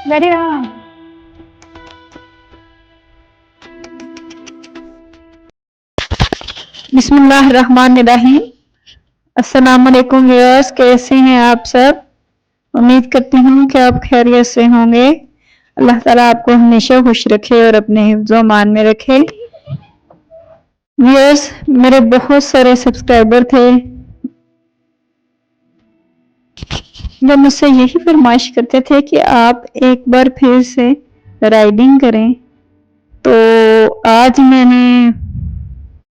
Ready रहा। बिस्मिल्लाहिर्रहमानिर्रहीम। अस्सलाम वालेकुम व्यूअर्स, कैसे हैं आप सब। उम्मीद करती हूँ कि आप खैरियत से होंगे। अल्लाह ताला आपको हमेशा खुश रखे और अपने हिफ्ज़ो मान में रखे। व्यूअर्स, मेरे बहुत सारे सब्सक्राइबर थे जो मुझसे यही फरमाइश करते थे कि आप एक बार फिर से राइडिंग करें। तो आज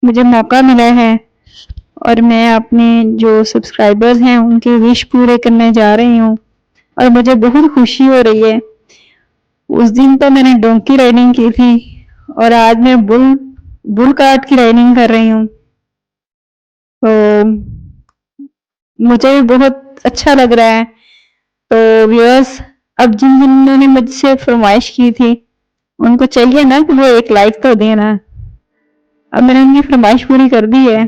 मुझे मौका मिला है और मैं अपने जो सब्सक्राइबर्स हैं उनके विश पूरे करने जा रही हूँ और मुझे बहुत खुशी हो रही है। उस दिन तो मैंने डोंकी राइडिंग की थी और आज मैं बुल कार्ट की राइडिंग कर रही हूँ। तो मुझे भी बहुत अच्छा लग रहा है। तो व्यूअर्स, अब जिन जिन्होंने मुझसे फरमाइश की थी उनको चाहिए ना कि वो एक लाइक तो देना। अब मैंने उनकी फरमाइश पूरी कर दी है।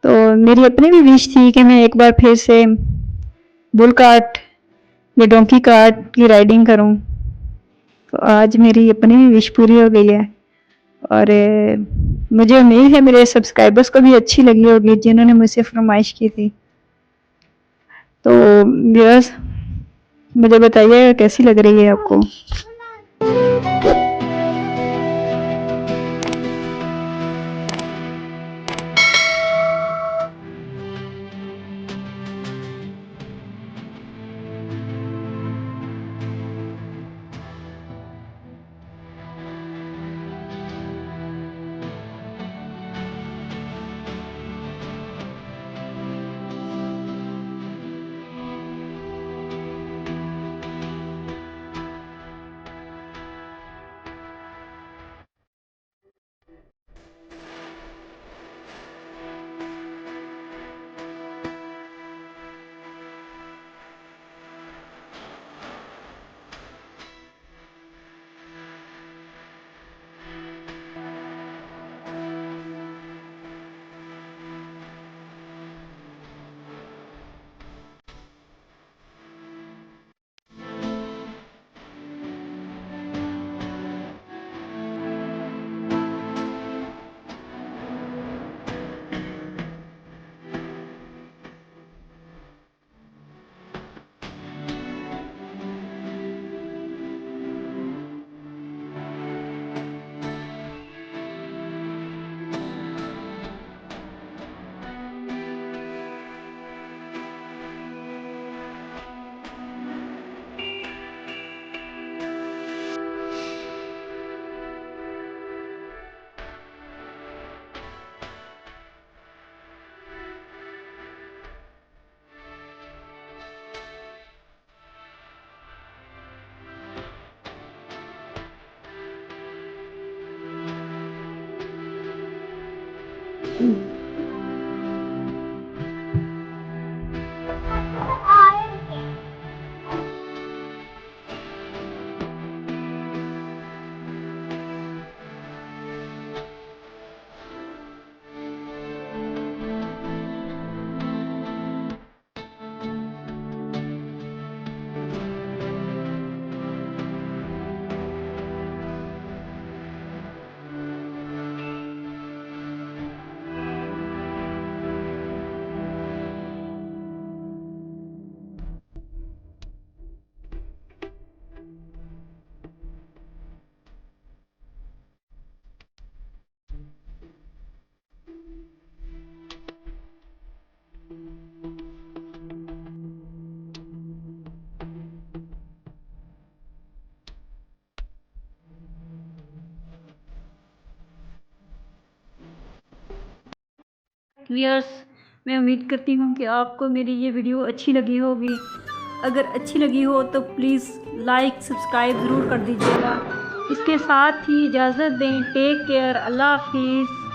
तो मेरी अपनी भी विश थी कि मैं एक बार फिर से बुल कार्ट या डोंकी कार्ट की राइडिंग करूं। तो आज मेरी अपनी भी विश पूरी हो गई है और मुझे उम्मीद है मेरे सब्सक्राइबर्स को भी अच्छी लगी होगी जिन्होंने मुझसे फरमाइश की थी। तो व्यूअर्स, मुझे बताइए कैसी लग रही है आपको। व्यूअर्स, मैं उम्मीद करती हूँ कि आपको मेरी ये वीडियो अच्छी लगी होगी। अगर अच्छी लगी हो तो प्लीज़ लाइक सब्सक्राइब ज़रूर कर दीजिएगा। इसके साथ ही इजाज़त दें। Take care. अल्लाह हाफिज़।